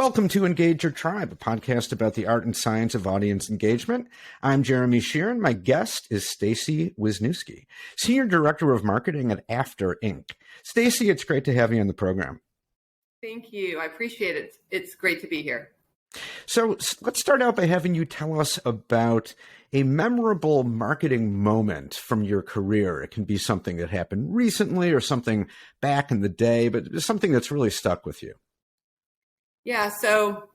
Welcome to Engage Your Tribe, a podcast about the art and science of audience engagement. I'm Jeremy Sheeran. My guest is Stacey Wisnewski, Senior Director of Marketing at After Inc. Stacey, it's great to have you on the program. Thank you. I appreciate it. It's great to be here. So let's start out by having you tell us about a memorable marketing moment from your career. It can be something that happened recently or something back in the day, but something that's really stuck with you. Yeah, so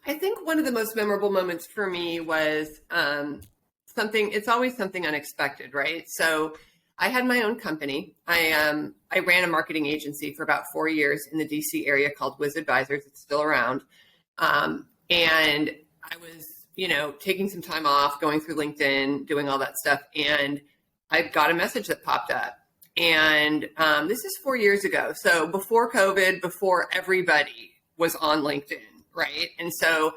I think one of the most memorable moments for me was it's always something unexpected, right? So I had my own company. I ran a marketing agency for about 4 years in the DC area called Wiz Advisors. It's still around. And I was, taking some time off, going through LinkedIn, doing all that stuff. And I got a message that popped up. And this is 4 years ago. So before COVID, before everybody was on LinkedIn, right? And so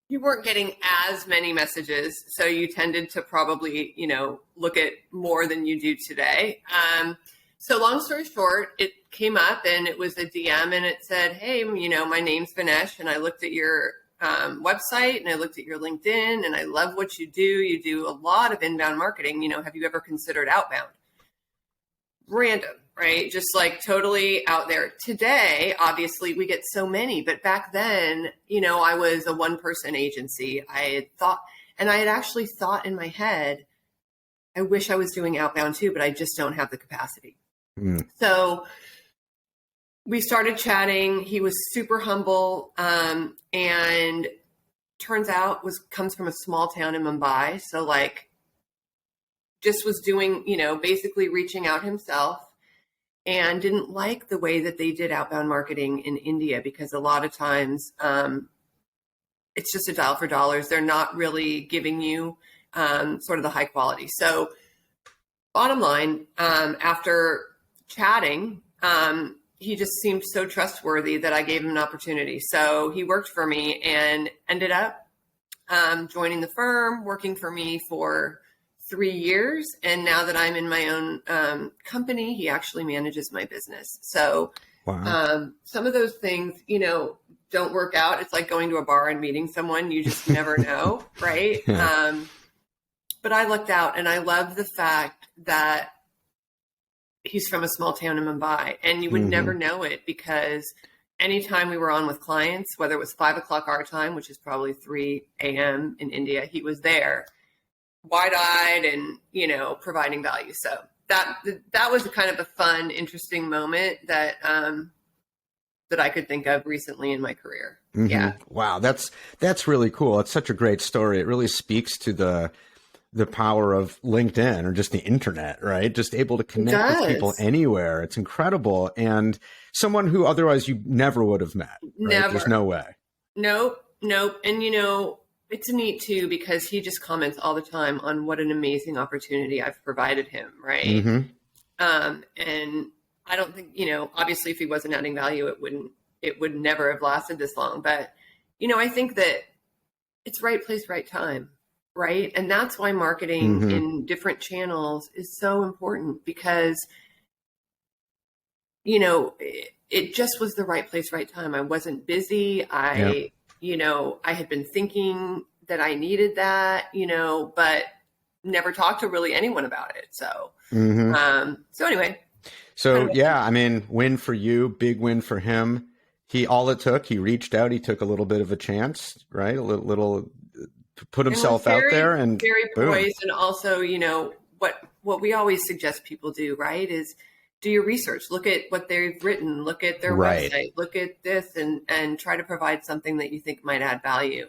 you weren't getting as many messages. So you tended to probably, look at more than you do today. So long story short, it came up and it was a DM and it said, hey, my name's Vinesh and I looked at your website and I looked at your LinkedIn and I love what you do. You do a lot of inbound marketing. Have you ever considered outbound? Random, right? Just like totally out there. Today, obviously, we get so many, but back then, I was a one-person agency. I had actually thought in my head, I wish I was doing outbound too, but I just don't have the capacity. So we started chatting. He was super humble, and turns out comes from a small town in Mumbai. So just was doing, basically reaching out himself and didn't like the way that they did outbound marketing in India because a lot of times it's just a dial for dollars. They're not really giving you sort of the high quality. So bottom line, after chatting, he just seemed so trustworthy that I gave him an opportunity. So he worked for me and ended up joining the firm, working for me for 3 years. And now that I'm in my own company, he actually manages my business. So wow. Some of those things, don't work out. It's like going to a bar and meeting someone. You just never know, right? Yeah. But I lucked out and I love the fact that he's from a small town in Mumbai and you would never know it because anytime we were on with clients, whether it was 5 o'clock our time, which is probably 3 a.m. in India, he was there wide-eyed and, providing value. So that was kind of a fun, interesting moment that I could think of recently in my career. Mm-hmm. Yeah. Wow. That's really cool. It's such a great story. It really speaks to the power of LinkedIn or just the internet, right? Just able to connect with people anywhere. It's incredible. And someone who otherwise you never would have met. Right? Never. There's no way. Nope. And it's neat too, because he just comments all the time on what an amazing opportunity I've provided him. Right. Mm-hmm. And I don't think, obviously if he wasn't adding value, it would never have lasted this long. But, I think that it's right place, right time. Right. And that's why marketing in different channels is so important because, it just was the right place, right time. I wasn't busy. I had been thinking that I needed that, but never talked to really anyone about it. So, so anyway. So yeah, I mean, win for you, big win for him. He reached out, he took a little bit of a chance, right? A little put himself out there and very boom. Poised. And also, what we always suggest people do, right, is do your research, look at what they've written, look at their website, look at this and try to provide something that you think might add value.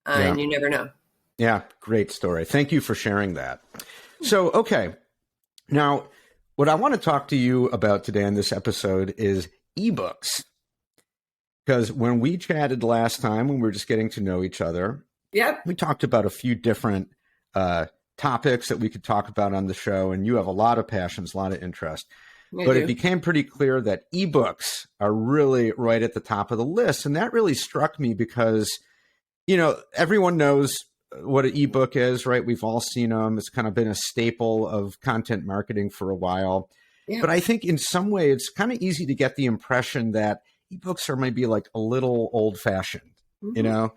And you never know. Yeah. Great story. Thank you for sharing that. So, okay. Now, what I want to talk to you about today on this episode is ebooks. Because when we chatted last time, when we were just getting to know each other, we talked about a few different topics that we could talk about on the show. And you have a lot of passions, a lot of interest. But it became pretty clear that ebooks are really right at the top of the list. And that really struck me because, everyone knows what an ebook is, right? We've all seen them. It's kind of been a staple of content marketing for a while. Yeah. But I think in some way, it's kind of easy to get the impression that ebooks are maybe like a little old fashioned, You know,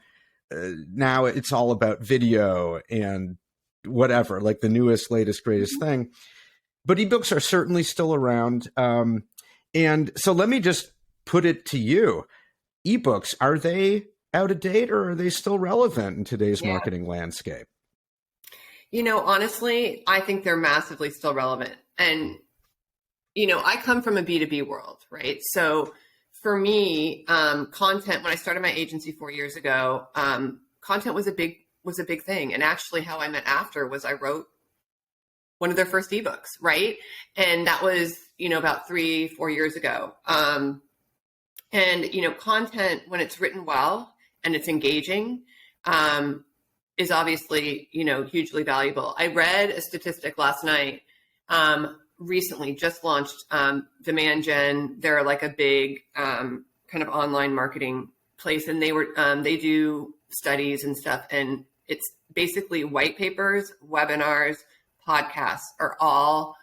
now it's all about video and whatever, like the newest, latest, greatest thing. But ebooks are certainly still around. And so let me just put it to you. Ebooks, are they out of date or are they still relevant in today's marketing landscape? You know, honestly, I think they're massively still relevant. And, you know, I come from a B2B world, right? So for me, content, when I started my agency 4 years ago, content was a big thing. And actually how I met After was I wrote one of their first ebooks, right? And that was, you know, about 3-4 years ago. And, you know, content, when it's written well and it's engaging, is obviously, you know, hugely valuable. I read a statistic last night, recently just launched Demand Gen. They're like a big kind of online marketing place, and they do studies and stuff, and it's basically white papers, webinars, podcasts are all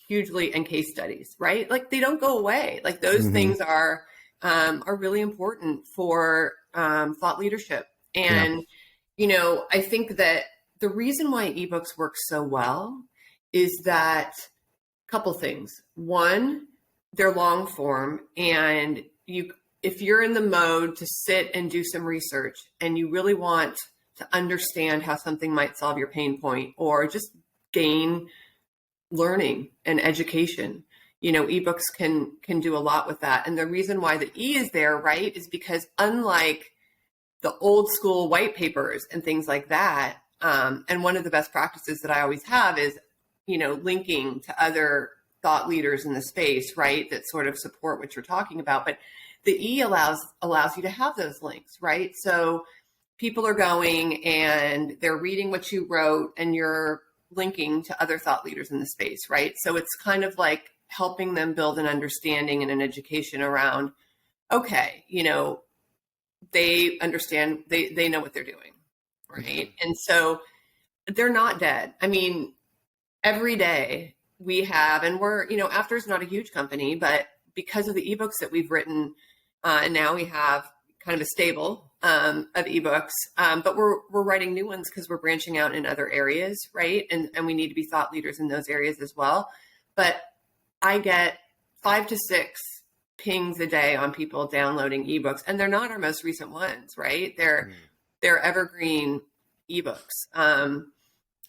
hugely, and case studies, right? Like they don't go away. Like those things are really important for thought leadership. And you know, I think that the reason why ebooks work so well is that couple things. One, they're long form, and if you're in the mode to sit and do some research and you really want to understand how something might solve your pain point or just gain learning and education, you know, ebooks can do a lot with that. And the reason why the E is there, right, is because unlike the old school white papers and things like that, and one of the best practices that I always have is, you know, linking to other thought leaders in the space, right, that sort of support what you're talking about. But the E allows you to have those links, right? So people are going and they're reading what you wrote and you're linking to other thought leaders in the space, right? So it's kind of like helping them build an understanding and an education around, okay, you know, they understand, they know what they're doing, right? And so they're not dead. I mean, every day we have, and we're, you know, After is not a huge company, but because of the ebooks that we've written, and now we have kind of a stable of ebooks, but we're writing new ones because we're branching out in other areas, right? And we need to be thought leaders in those areas as well. But I get 5 to 6 pings a day on people downloading ebooks, and they're not our most recent ones, right? They're evergreen ebooks.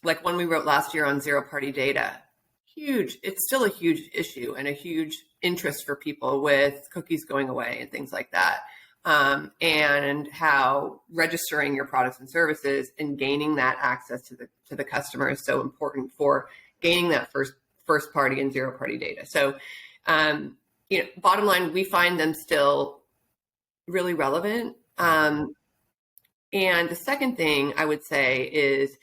Like one we wrote last year on zero-party data. Huge. It's still a huge issue and a huge interest for people with cookies going away and things like that. And how registering your products and services and gaining that access to the customer is so important for gaining that first party and zero party data. So, you know, bottom line, we find them still really relevant. And the second thing I would say is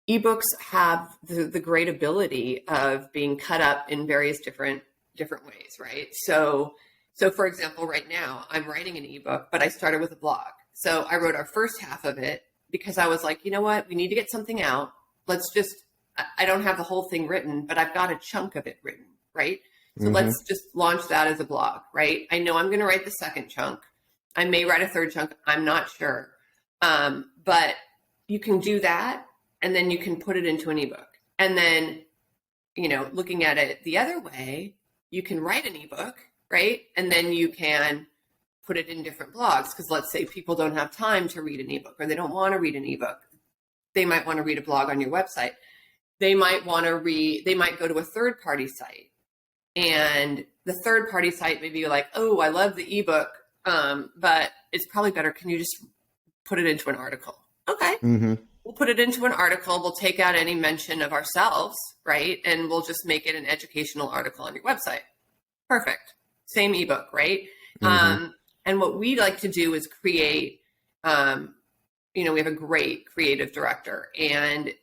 ebooks have the great ability of being cut up in various different ways, right? So for example, right now I'm writing an ebook, but I started with a blog. So I wrote our first half of it because I was like, you know what, we need to get something out. I don't have the whole thing written, but I've got a chunk of it written, right? So let's just launch that as a blog, right? I know I'm going to write the second chunk. I may write a third chunk. I'm not sure. But you can do that. And then you can put it into an ebook. And then, you know, looking at it the other way, you can write an ebook, right? And then you can put it in different blogs. Because let's say people don't have time to read an ebook, or they don't want to read an ebook. They might want to read a blog on your website. They might go to a third party site. And the third party site may be like, oh, I love the ebook, but it's probably better. Can you just put it into an article? Okay. We'll put it into an article. We'll take out any mention of ourselves, right? And we'll just make it an educational article on your website. Perfect. Same ebook, right? And what we like to do is create, you know, we have a great creative director, and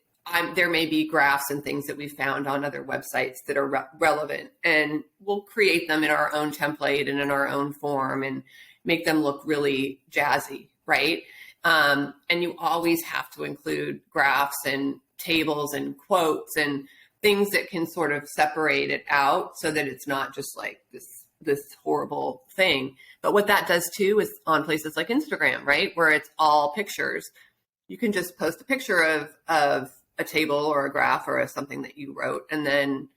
there may be graphs and things that we found on other websites that are relevant, and we'll create them in our own template and in our own form and make them look really jazzy, right? And you always have to include graphs and tables and quotes and things that can sort of separate it out so that it's not just like this this horrible thing. But what that does too is on places like Instagram, right, where it's all pictures, you can just post a picture of a table or a graph or something that you wrote, and then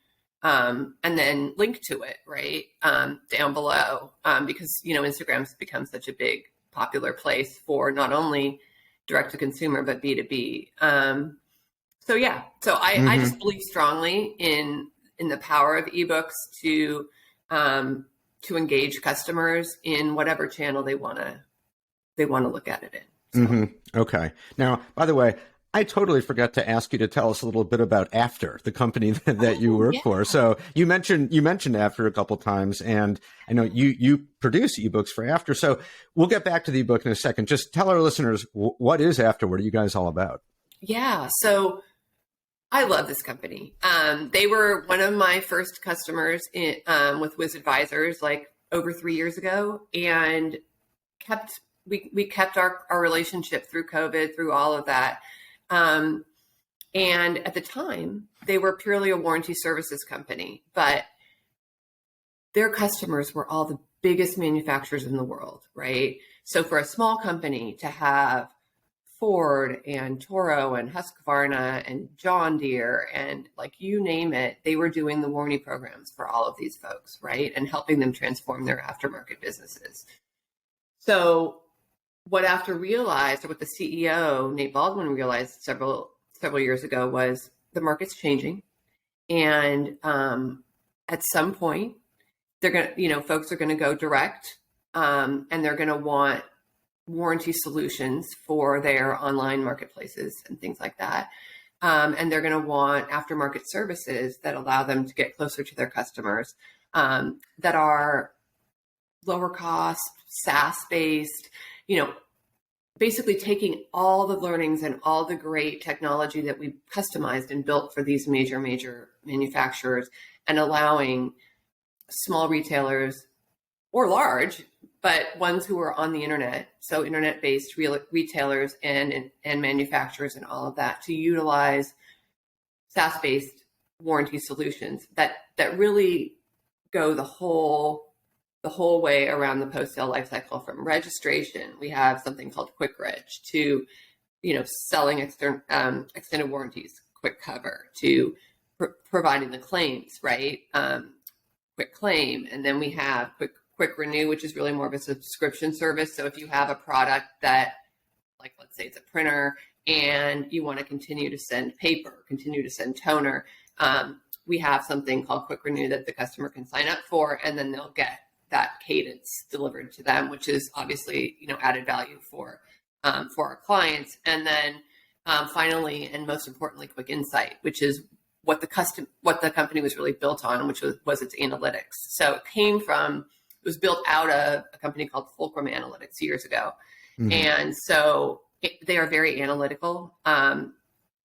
link to it, right, down below, because Instagram's become such a big popular place for not only direct to consumer but B2B. So I just believe strongly in the power of ebooks to engage customers in whatever channel they want to look at it in. So. Okay. Now, by the way, I totally forgot to ask you to tell us a little bit about After, the company that you work for. So you mentioned After a couple times, and I know you produce ebooks for After. So we'll get back to the ebook in a second. Just tell our listeners, what is After? What are you guys all about? Yeah. So I love this company. They were one of my first customers with Wiz Advisors, like over 3 years ago, and we kept our relationship through COVID, through all of that. And at the time, they were purely a warranty services company, but their customers were all the biggest manufacturers in the world, right? So for a small company to have Ford and Toro and Husqvarna and John Deere and like you name it, they were doing the warranty programs for all of these folks, right? And helping them transform their aftermarket businesses. So what After realized, or what the CEO, Nate Baldwin, realized several years ago, was the market's changing. And at some point, they're going to, folks are going to go direct, and they're going to want warranty solutions for their online marketplaces and things like that. And they're going to want aftermarket services that allow them to get closer to their customers, that are lower cost, SaaS-based, basically taking all the learnings and all the great technology that we customized and built for these major manufacturers, and allowing small retailers or large, but ones who are on the internet, so internet-based retailers and manufacturers and all of that, to utilize SaaS-based warranty solutions that really go the whole way around the post-sale lifecycle, from registration. We have something called Quick Reg, to, selling extended warranties, Quick Cover, to providing the claims, right? Quick Claim. And then we have Quick Renew, which is really more of a subscription service. So if you have a product that, like, let's say it's a printer, and you want to continue to send paper, continue to send toner, we have something called Quick Renew that the customer can sign up for, and then they'll get that cadence delivered to them, which is obviously, added value for our clients. And then finally, and most importantly, Quick Insight, which is what the company was really built on, which was its analytics. So it was built out of a company called Fulcrum Analytics years ago. Mm-hmm. And so they are very analytical,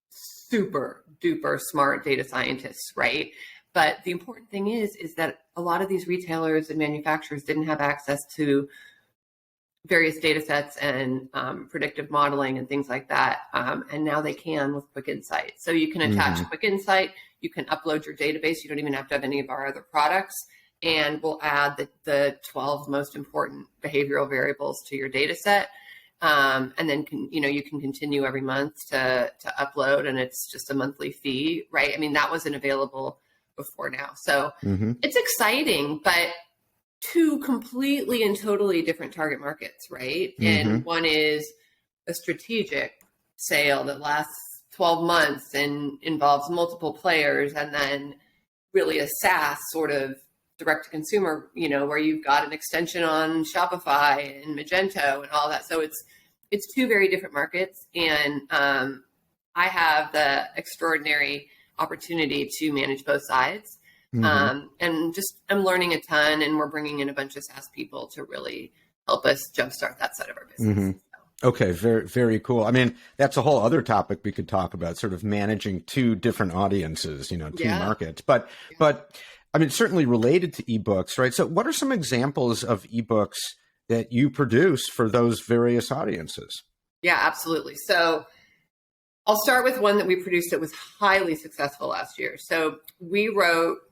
super duper smart data scientists, right? But the important thing is that a lot of these retailers and manufacturers didn't have access to various data sets and predictive modeling and things like that. And now they can with Quick Insight. So you can attach Quick Insight, you can upload your database. You don't even have to have any of our other products. And we'll add the 12 most important behavioral variables to your data set. And then you can continue every month to upload, and it's just a monthly fee, right? I mean, that wasn't available before now. So it's exciting, but two completely and totally different target markets, right? And one is a strategic sale that lasts 12 months and involves multiple players, and then really a SaaS sort of direct to consumer, where you've got an extension on Shopify and Magento and all that. So it's two very different markets. And I have the extraordinary opportunity to manage both sides. And I'm learning a ton, and we're bringing in a bunch of SaaS people to really help us jumpstart that side of our business. Okay. Very, very cool. I mean, that's a whole other topic we could talk about, sort of managing two different audiences, two markets, but I mean, certainly related to ebooks, right? So what are some examples of ebooks that you produce for those various audiences? Yeah, absolutely. So I'll start with one that we produced that was highly successful last year. So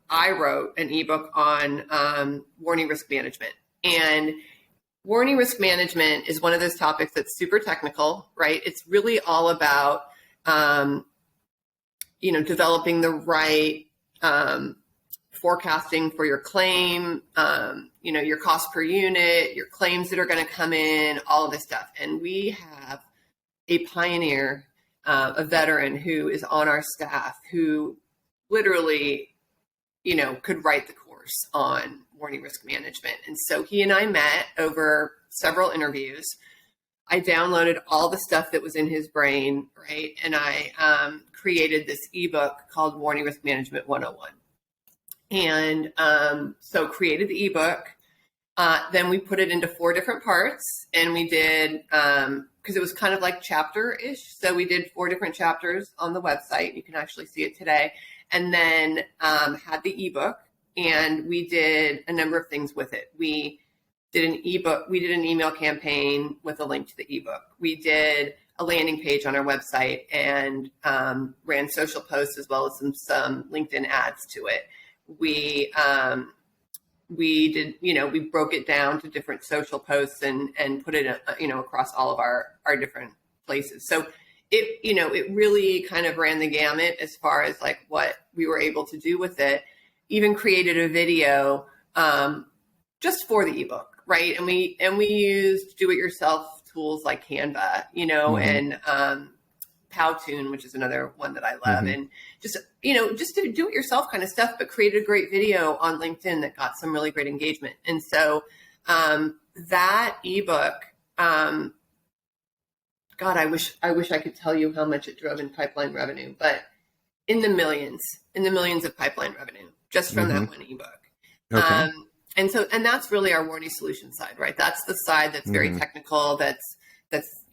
I wrote an ebook on warning risk management. And warning risk management is one of those topics that's super technical, right? It's really all about, developing the right forecasting for your claim, your cost per unit, your claims that are going to come in, all of this stuff. And we have a pioneer, a veteran who is on our staff who literally, could write the course on warning risk management. And so he and I met over several interviews. I downloaded all the stuff that was in his brain, right? And I created this ebook called Warning Risk Management 101. And so created the ebook. Then we put it into 4 different parts, and we did, because it was kind of like chapter-ish. So we did 4 different chapters on the website. You can actually see it today. And then had the ebook, and we did a number of things with it. We did an ebook. We did an email campaign with a link to the ebook. We did a landing page on our website and ran social posts as well as some LinkedIn ads to it. We did, we broke it down to different social posts and put it, across all of our different places. So it really kind of ran the gamut as far as like what we were able to do with it. Even created a video just for the ebook, right? And we used do-it-yourself tools like Canva, and Powtoon, which is another one that I love, and just to do it yourself kind of stuff, but created a great video on LinkedIn that got some really great engagement. And so that ebook, God, I wish I could tell you how much it drove in pipeline revenue, but in the millions of pipeline revenue just from that one ebook. Okay. And that's really our Warning Solutions side, right? That's the side that's very technical. That's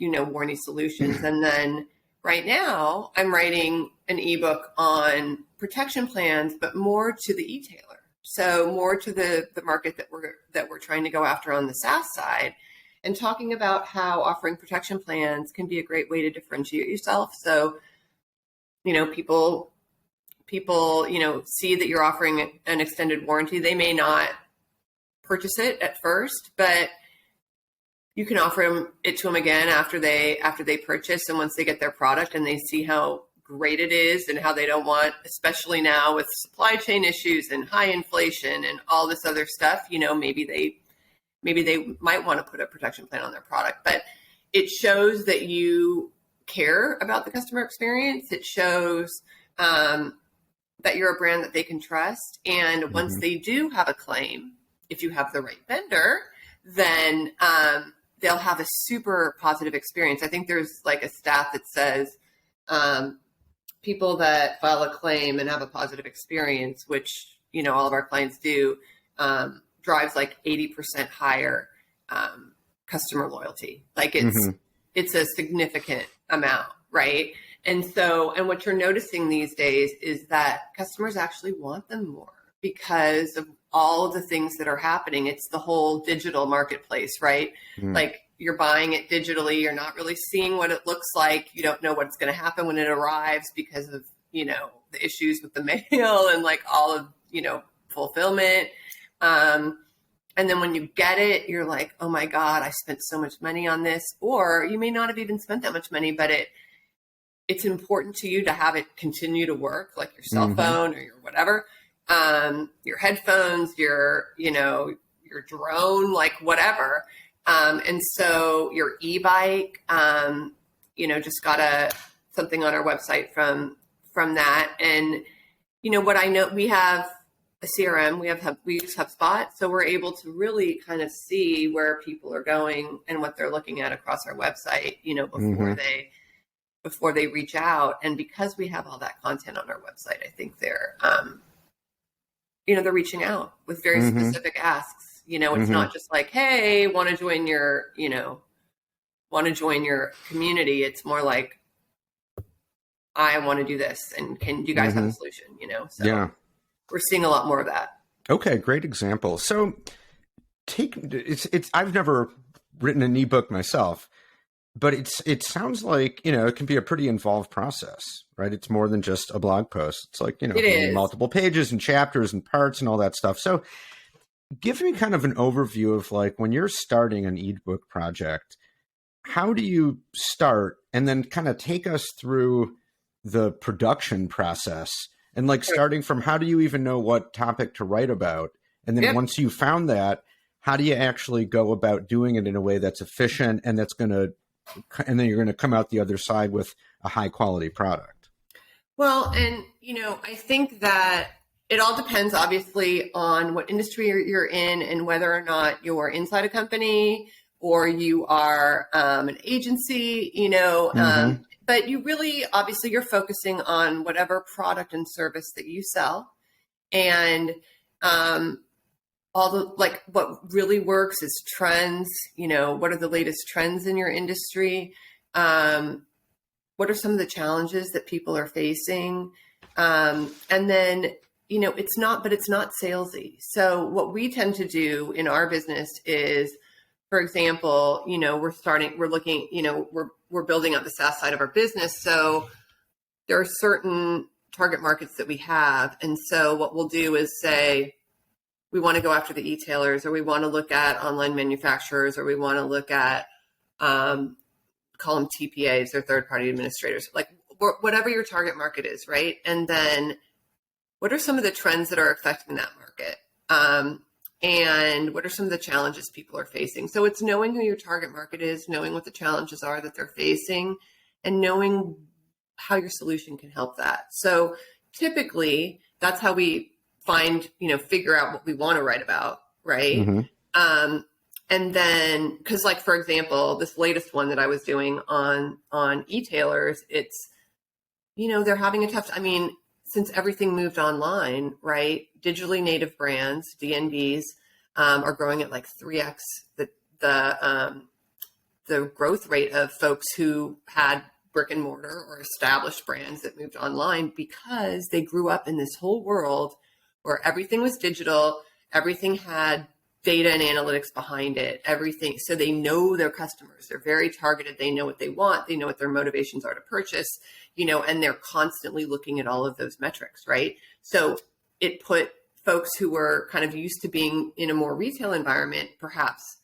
Warning Solutions, and then right now, I'm writing an ebook on protection plans, but more to the e-tailer. So more to the market that we're trying to go after on the SaaS side, and talking about how offering protection plans can be a great way to differentiate yourself. So, people, see that you're offering an extended warranty. They may not purchase it at first, but you can offer it to them again after they purchase, and once they get their product and they see how great it is and how they don't want, especially now with supply chain issues and high inflation and all this other stuff, maybe they might want to put a protection plan on their product. But it shows that you care about the customer experience. It shows that you're a brand that they can trust. And once they do have a claim, if you have the right vendor, then they'll have a super positive experience. I think there's like a stat that says people that file a claim and have a positive experience, which, all of our clients do, drives like 80% higher customer loyalty. Like it's a significant amount, right? And what you're noticing these days is that customers actually want them more because of all of the things that are happening. It's the whole digital marketplace, right? Like you're buying it digitally. You're not really seeing what it looks like. You don't know what's going to happen when it arrives because of, the issues with the mail and like all of, fulfillment. And then when you get it, you're like, oh my God, I spent so much money on this. Or you may not have even spent that much money, but it's important to you to have it continue to work, like your cell phone or your whatever. Your headphones, your drone, like whatever. And so your e-bike, just got something on our website from that. And, what I know, we have a CRM, we use HubSpot. So we're able to really kind of see where people are going and what they're looking at across our website, before they reach out. And because we have all that content on our website, I think they're reaching out with very specific asks. It's not just like, hey, want to join your community. It's more like, I want to do this, and can you guys have a solution? So yeah, we're seeing a lot more of that. Okay, great example. So I've never written an ebook myself. but it sounds like, it can be a pretty involved process, right? It's more than just a blog post. It's like, It maybe is. multiple pages and chapters and parts and all that stuff. So give me kind of an overview of like when you're starting an ebook project, how do you start, and then kind of take us through the production process, and like starting from how do you even know what topic to write about? And then Yep. once you found that, how do you actually go about doing it in a way that's efficient and and then you're going to come out the other side with a high quality product? Well, and I think that it all depends obviously on what industry you're in and whether or not you're inside a company or you are an agency, but you really, obviously you're focusing on whatever product and service that you sell. And all the, like, what really works is trends, what are the latest trends in your industry? What are some of the challenges that people are facing? And then, it's not salesy. So what we tend to do in our business is, for example, we're looking, we're building up the SaaS side of our business. So there are certain target markets that we have. And so what we'll do is say, we want to go after the e-tailers, or we want to look at online manufacturers, or we want to look at, call them TPAs or third-party administrators, like whatever your target market is, right? And then what are some of the trends that are affecting that market? And what are some of the challenges people are facing? So it's knowing who your target market is, knowing what the challenges are that they're facing, and knowing how your solution can help that. So typically that's how we figure out what we want to write about, right? Mm-hmm. And then, because like, for example, this latest one that I was doing on e-tailers, it's, they're having a tough, since everything moved online, right? Digitally native brands, DNBs, are growing at like 3x the growth rate of folks who had brick and mortar or established brands that moved online, because they grew up in this whole world where everything was digital, everything had data and analytics behind it, everything. So they know their customers. They're very targeted. They know what they want. They know what their motivations are to purchase, and they're constantly looking at all of those metrics, right? So it put folks who were kind of used to being in a more retail environment, perhaps,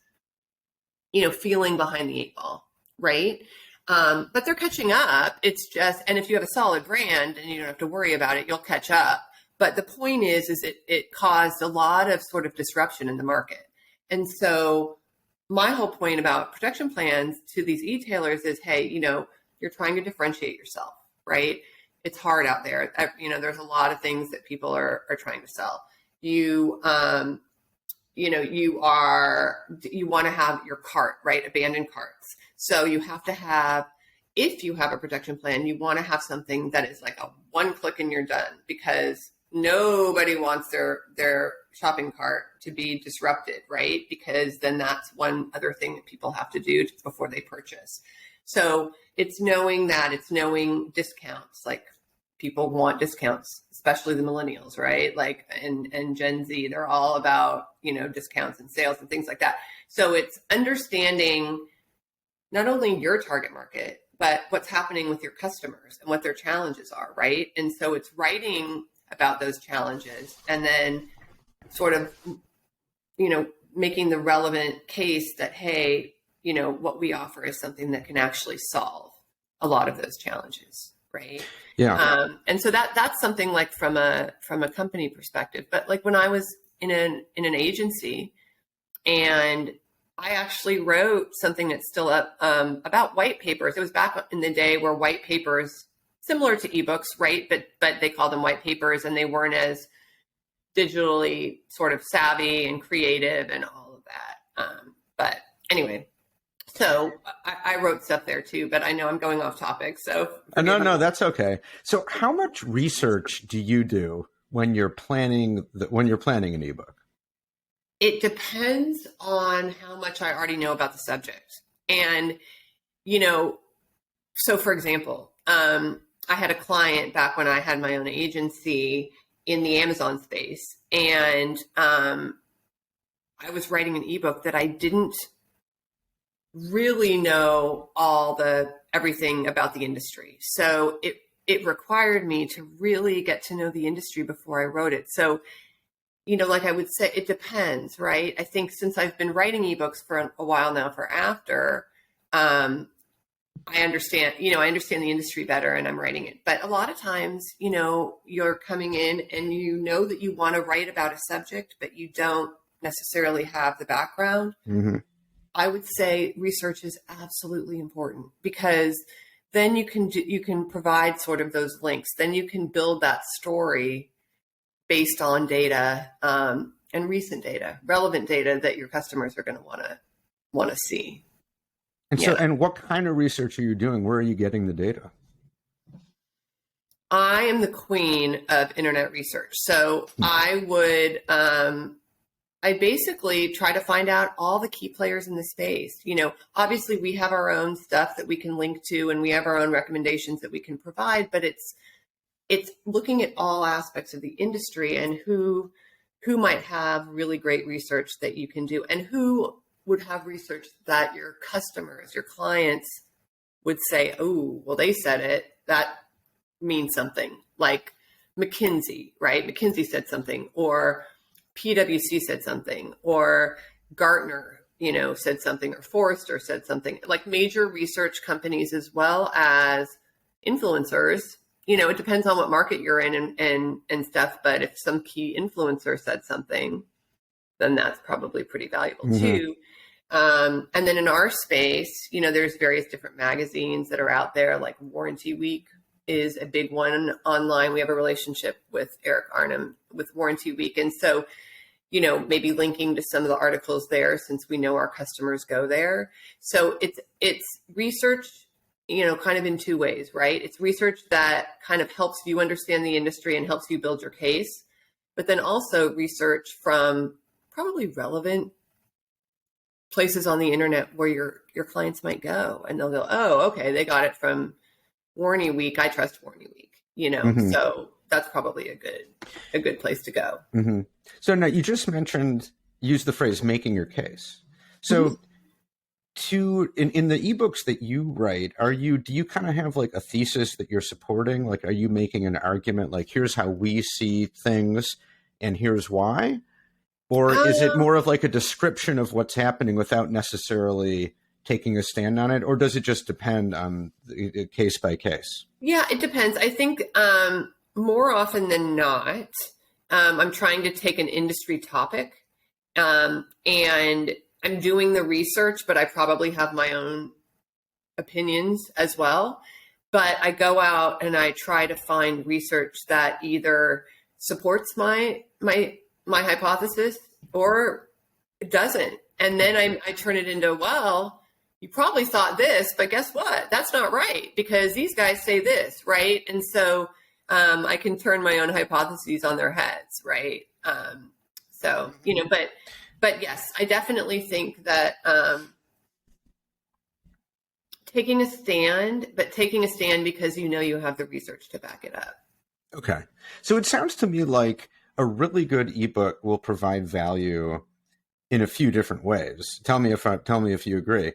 feeling behind the eight ball, right? But they're catching up. It's just, and if you have a solid brand and you don't have to worry about it, you'll catch up. But the point is it caused a lot of sort of disruption in the market. And so my whole point about protection plans to these e-tailers is, hey, you're trying to differentiate yourself, right? It's hard out there. There's a lot of things that people are trying to sell. You want to have your cart, right? Abandoned carts. So you have to have, if you have a protection plan, you want to have something that is like a one click and you're done, because nobody wants their shopping cart to be disrupted, right? Because then that's one other thing that people have to do before they purchase. So it's knowing discounts, like people want discounts, especially the millennials, right? Like, and Gen Z, they're all about, discounts and sales and things like that. So it's understanding not only your target market, but what's happening with your customers and what their challenges are, right? And so it's writing about those challenges and then sort of, making the relevant case that, hey, what we offer is something that can actually solve a lot of those challenges, right? Yeah. And so that's something like from a company perspective. But like when I was in an agency, and I actually wrote something that's still up about white papers. It was back in the day where white papers, similar to ebooks, right? But they called them white papers, and they weren't as digitally sort of savvy and creative and all of that. But anyway, so I wrote stuff there too, but I know I'm going off topic. So no, that's okay. So how much research do you do when you're planning an ebook? It depends on how much I already know about the subject. And, so for example, I had a client back when I had my own agency in the Amazon space, and I was writing an ebook that I didn't really know everything about the industry. So it required me to really get to know the industry before I wrote it. So, like I would say, it depends, right? I think since I've been writing ebooks for a while now for After, I understand the industry better and I'm writing it. But a lot of times, you're coming in and that you want to write about a subject, but you don't necessarily have the background. Mm-hmm. I would say research is absolutely important, because then you can provide sort of those links. Then you can build that story based on data, and recent data, relevant data that your customers are going to want to see. And so, and what kind of research are you doing? Where are you getting the data? I am the queen of internet research. So I would, I basically try to find out all the key players in the space. Obviously we have our own stuff that we can link to, and we have our own recommendations that we can provide, but it's looking at all aspects of the industry and who might have really great research that you can do, and who would have research that your customers, your clients would say, oh, well, they said it, that means something. Like McKinsey, right? McKinsey said something, or PwC said something, or Gartner, said something, or Forrester said something. Like major research companies as well as influencers. It depends on what market you're in and stuff. But if some key influencer said something, then that's probably pretty valuable too. And then in our space, there's various different magazines that are out there, like Warranty Week is a big one online. We have a relationship with Eric Arnhem with Warranty Week. And so, maybe linking to some of the articles there, since we know our customers go there. So it's research, kind of in two ways, right? It's research that kind of helps you understand the industry and helps you build your case, but then also research from probably relevant places on the internet where your clients might go, and they'll go, oh, okay, they got it from Warranty Week. I trust Warranty Week, so that's probably a good place to go. Mm-hmm. So now you just used the phrase making your case. So in the ebooks that you write, do you kind of have like a thesis that you're supporting? Like, are you making an argument like, here's how we see things and here's why? Or is it more of like a description of what's happening without necessarily taking a stand on it? Or does it just depend on the case by case? Yeah, it depends. I think more often than not, I'm trying to take an industry topic, and I'm doing the research, but I probably have my own opinions as well. But I go out and I try to find research that either supports my hypothesis or it doesn't. And then I turn it into, well, you probably thought this, but guess what? That's not right, because these guys say this, right? And so I can turn my own hypotheses on their heads, right? But yes, I definitely think that taking a stand because you have the research to back it up. Okay. So it sounds to me like a really good ebook will provide value in a few different ways. Tell me if you agree.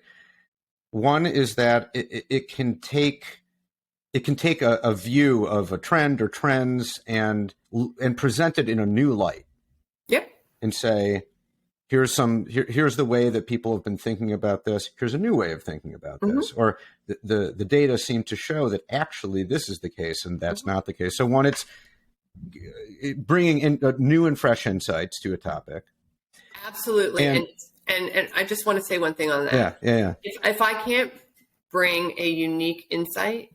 One is that it can take a view of a trend or trends and present it in a new light. Yep. And say, here's the way that people have been thinking about this. Here's a new way of thinking about this. Or the data seem to show that actually this is the case and that's not the case. So one, it's bringing in new and fresh insights to a topic. Absolutely. And I just want to say one thing on that. Yeah. If I can't bring a unique insight,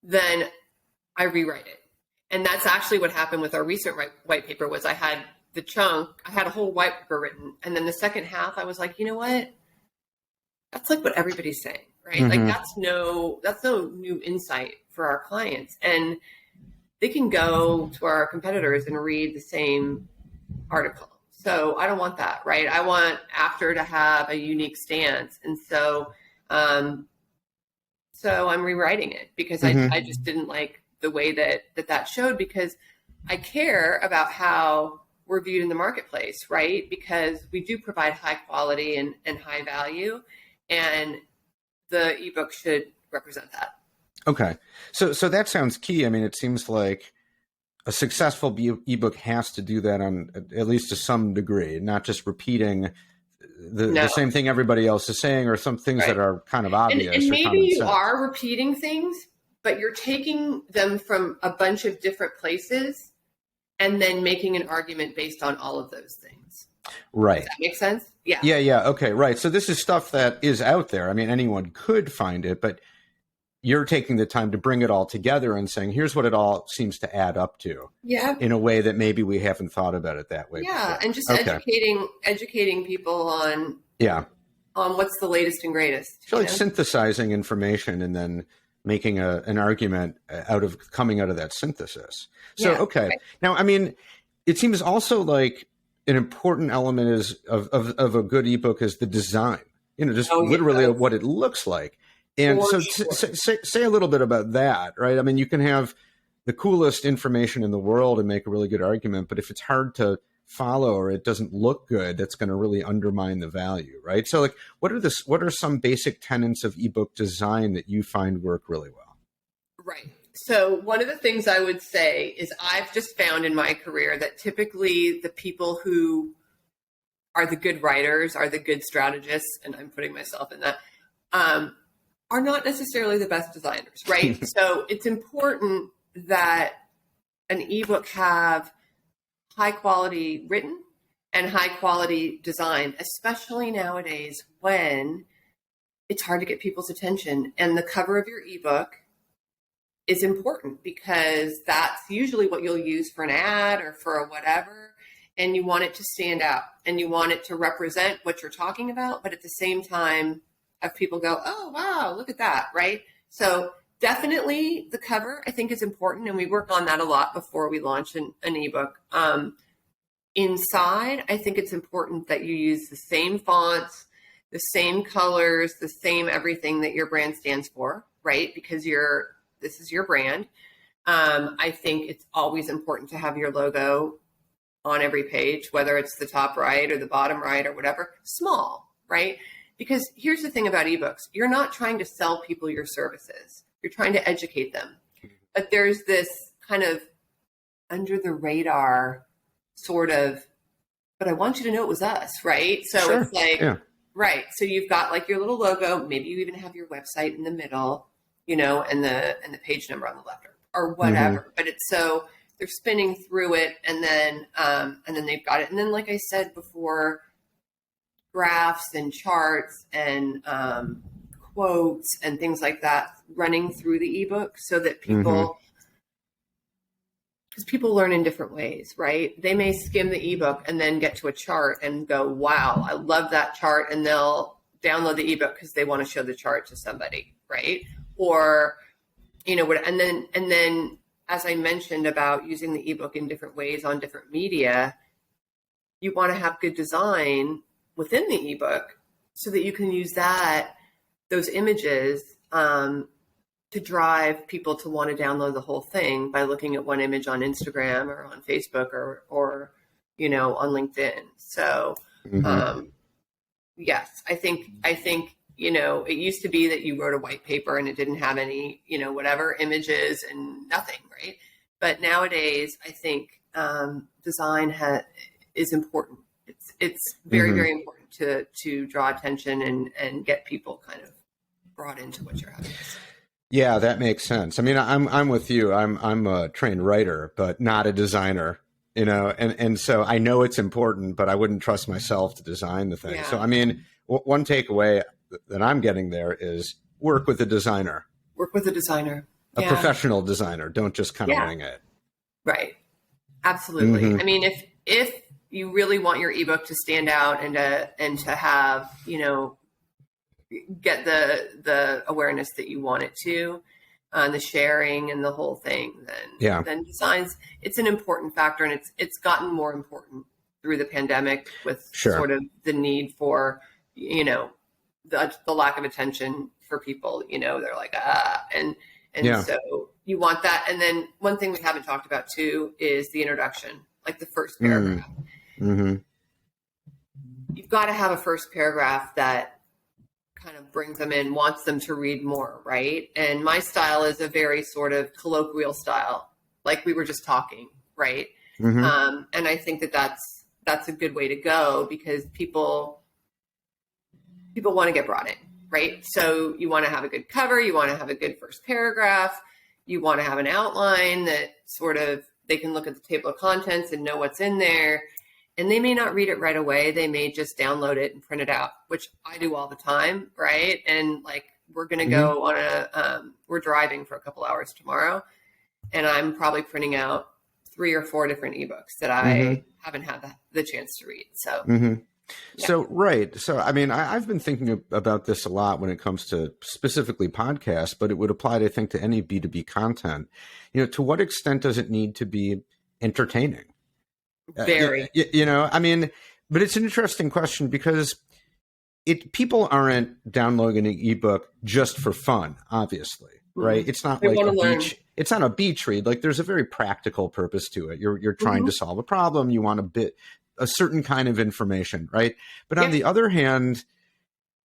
then I rewrite it. And that's actually what happened with our recent white paper. Was I had a whole white paper written, and then the second half I was like, you know what? That's like what everybody's saying, right? Like that's no new insight for our clients. And they can go to our competitors and read the same article. So I don't want that, right? I want After to have a unique stance. And so I'm rewriting it because I just didn't like the way that showed, because I care about how we're viewed in the marketplace, right? Because we do provide high quality and high value. and the ebook should represent that. Okay. So that sounds key. I mean, it seems like a successful ebook has to do that on at least to some degree, not just repeating the same thing everybody else is saying, or some things that are kind of obvious. And or maybe you sense. are repeating things, but you're taking them from a bunch of different places and then making an argument based on all of those things. Right. Does that make sense? Yeah. Yeah. Okay. Right. So this is stuff that is out there. I mean, anyone could find it, but you're taking the time to bring it all together and saying, here's what it all seems to add up to. Yeah. In a way that maybe we haven't thought about it that way. Yeah. Before. And just educating people on what's the latest and greatest. So like synthesizing information and then making an argument coming out of that synthesis. So, okay. Right. Now, I mean, it seems also like an important element of a good ebook is the design, just literally what it looks like. And say a little bit about that, right? I mean, you can have the coolest information in the world and make a really good argument, but if it's hard to follow or it doesn't look good, that's going to really undermine the value, right? So like, what are some basic tenets of ebook design that you find work really well? Right. So one of the things I would say is I've just found in my career that typically the people who are the good writers, are the good strategists, and I'm putting myself in that, are not necessarily the best designers, right? So it's important that an ebook have high quality written and high quality design, especially nowadays when it's hard to get people's attention. And the cover of your ebook is important because that's usually what you'll use for an ad or for a whatever. And you want it to stand out and you want it to represent what you're talking about, but at the same time, have people go, oh, wow, look at that, right? So definitely the cover, I think, is important, and we work on that a lot before we launch an ebook. Inside, I think it's important that you use the same fonts, the same colors, the same everything that your brand stands for, right? Because this is your brand. I think it's always important to have your logo on every page, whether it's the top right or the bottom right or whatever, small, right? Because here's the thing about ebooks. You're not trying to sell people your services. You're trying to educate them. But there's this kind of under the radar sort of, but I want you to know it was us, right? So It's like, right. So you've got like your little logo. Maybe you even have your website in the middle, and the page number on the left or whatever. Mm-hmm. But it's so they're spinning through it and then they've got it. And then, like I said before, graphs and charts and quotes and things like that running through the ebook so that people, because people learn in different ways, right? They may skim the ebook and then get to a chart and go, wow, I love that chart. And they'll download the ebook because they want to show the chart to somebody, right? Or, and then as I mentioned about using the ebook in different ways on different media, you want to have good design within the ebook so that you can use those images to drive people to want to download the whole thing by looking at one image on Instagram or on Facebook or on LinkedIn. So yes, I think it used to be that you wrote a white paper and it didn't have any whatever images and nothing, right? But nowadays I think design is important. It's very, very important to draw attention and get people kind of brought into what you're having to say. Yeah, that makes sense. I mean, I'm with you. I'm a trained writer, but not a designer, and so I know it's important, but I wouldn't trust myself to design the thing. Yeah. So, I mean, one takeaway that I'm getting there is work with a designer. Work with a designer. A professional designer. Don't just kind of wing it. Right. Absolutely. I mean, if you really want your ebook to stand out and to have, get the awareness that you want it to, the sharing and the whole thing, then designs, it's an important factor, and it's gotten more important through the pandemic with sort of the need for, the lack of attention for people, they're like, and so you want that. And then one thing we haven't talked about too is the introduction, like the first paragraph. Mm-hmm. You've got to have a first paragraph that kind of brings them in, wants them to read more, right? And my style is a very sort of colloquial style, like we were just talking, right? Mm-hmm. And I think that that's a good way to go, because people want to get brought in, right? So you want to have a good cover, you want to have a good first paragraph, you want to have an outline that sort of they can look at the table of contents and know what's in there. And they may not read it right away. They may just download it and print it out, which I do all the time, right? And like, we're going to go on we're driving for a couple hours tomorrow, and I'm probably printing out 3 or 4 different ebooks that I haven't had the chance to read. So, yeah. So, right. So, I mean, I've been thinking about this a lot when it comes to specifically podcasts, but it would apply, I think, to any B2B content. You know, to what extent does it need to be entertaining? Very. You know, I mean, but it's an interesting question, because people aren't downloading an ebook just for fun, obviously, right? It's not like a beach. It's not a beach read. Like, there's a very practical purpose to it. You're trying to solve a problem. You want a certain kind of information, right? But on the other hand,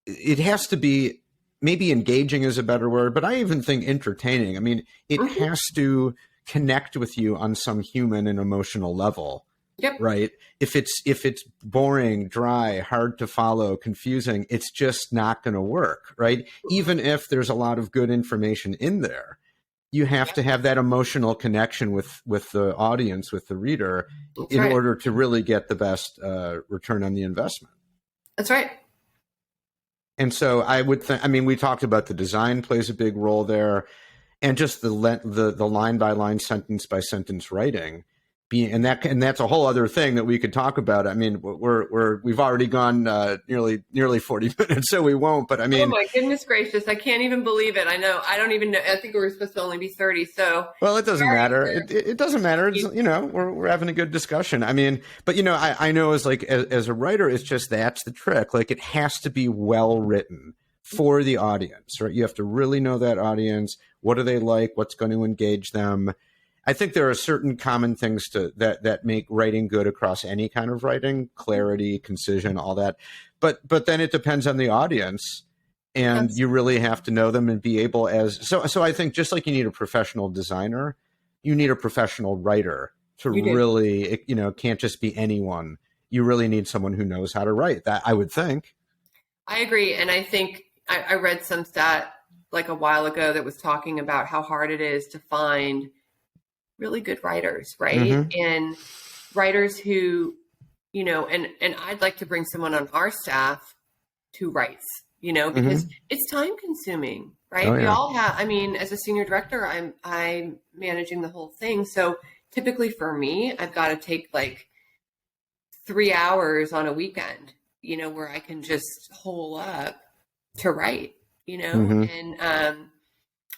it has to be, maybe engaging is a better word, but I even think entertaining. I mean, it has to connect with you on some human and emotional level. Yep. Right. If it's boring, dry, hard to follow, confusing, it's just not going to work. Right. Even if there's a lot of good information in there, you have to have that emotional connection with the audience, with the reader, in order to really get the best return on the investment. That's right. And so I would think, I mean, we talked about the design plays a big role there, and just the line by line, sentence by sentence writing. And that's a whole other thing that we could talk about. I mean, we've already gone nearly 40 minutes, so we won't. But I mean, oh my goodness gracious, I can't even believe it. I know, I don't even know. I think we were supposed to only be 30. So well, it doesn't matter. It doesn't matter. It's, you know, we're having a good discussion. I mean, but you know, I know as a writer, it's just, that's the trick. Like, it has to be well written for the audience, right? You have to really know that audience. What do they like? What's going to engage them? I think there are certain common things that make writing good across any kind of writing: clarity, concision, all that. But then it depends on the audience, and you really have to know them and be able so I think, just like you need a professional designer, you need a professional writer to really, you know, can't just be anyone. You really need someone who knows how to write. That, I would think. I agree. And I think I read some stat like a while ago that was talking about how hard it is to find really good writers, right? And writers who, you know, and I'd like to bring someone on our staff who writes, you know, because it's time consuming, right? We all have, I mean, as a senior director, I'm managing the whole thing. So typically for me, I've got to take like 3 hours on a weekend, you know, where I can just hole up to write, you know, and,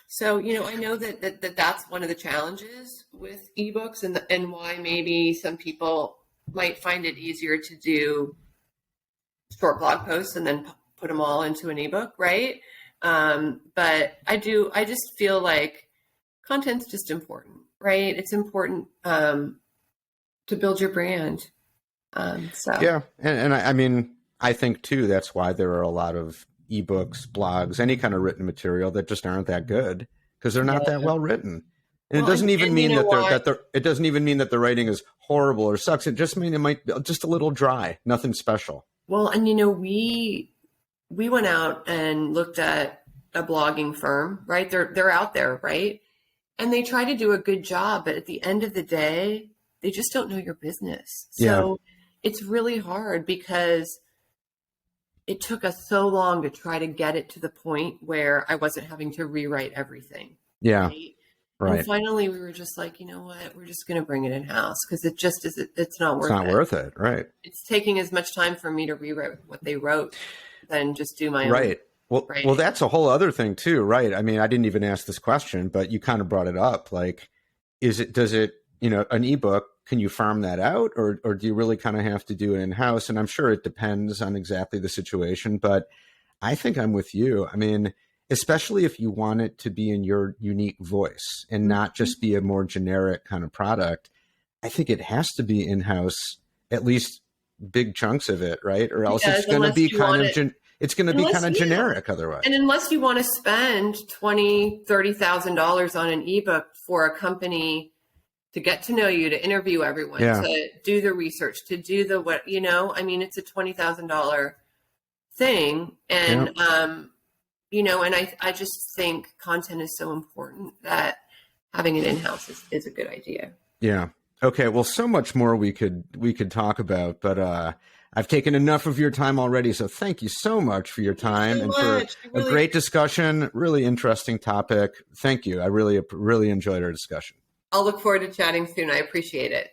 so, you know, I know that that's one of the challenges with ebooks, and why maybe some people might find it easier to do short blog posts and then put them all into an ebook, right? But I just feel like content's just important, right? It's important to build your brand. So yeah, and I mean, I think too, that's why there are a lot of ebooks, blogs, any kind of written material that just aren't that good, because they're not that well written. And it doesn't even mean it doesn't even mean that the writing is horrible or sucks. It just means it might be just a little dry, nothing special. Well, and you know, we went out and looked at a blogging firm, right? They're out there, right? And they try to do a good job, but at the end of the day, they just don't know your business. So it's really hard, because it took us so long to try to get it to the point where I wasn't having to rewrite everything. Yeah. Right. And finally we were just like, you know what, we're just going to bring it in house, because it just is, it's not worth it. It's not worth it. Right. It's taking as much time for me to rewrite what they wrote than just do my own. Right. Well, that's a whole other thing too. Right. I mean, I didn't even ask this question, but you kind of brought it up. Like, does it, you know, an ebook, can you farm that out, or do you really kind of have to do it in house? And I'm sure it depends on exactly the situation, but I think I'm with you. I mean, especially if you want it to be in your unique voice and not just be a more generic kind of product, I think it has to be in-house, at least big chunks of it, right? Or else it's going to be kind of it's going to be kind of generic otherwise. And unless you want to spend $20,000, $30,000 on an ebook for a company to get to know you, to interview everyone, to do the research, to do the what, I mean, it's a $20,000 thing. And, and I just think content is so important that having it in-house is a good idea. Yeah. Okay. Well, so much more we could talk about, but I've taken enough of your time already. So thank you so much for your time and for a great discussion. Really interesting topic. Thank you. I really enjoyed our discussion. I'll look forward to chatting soon. I appreciate it.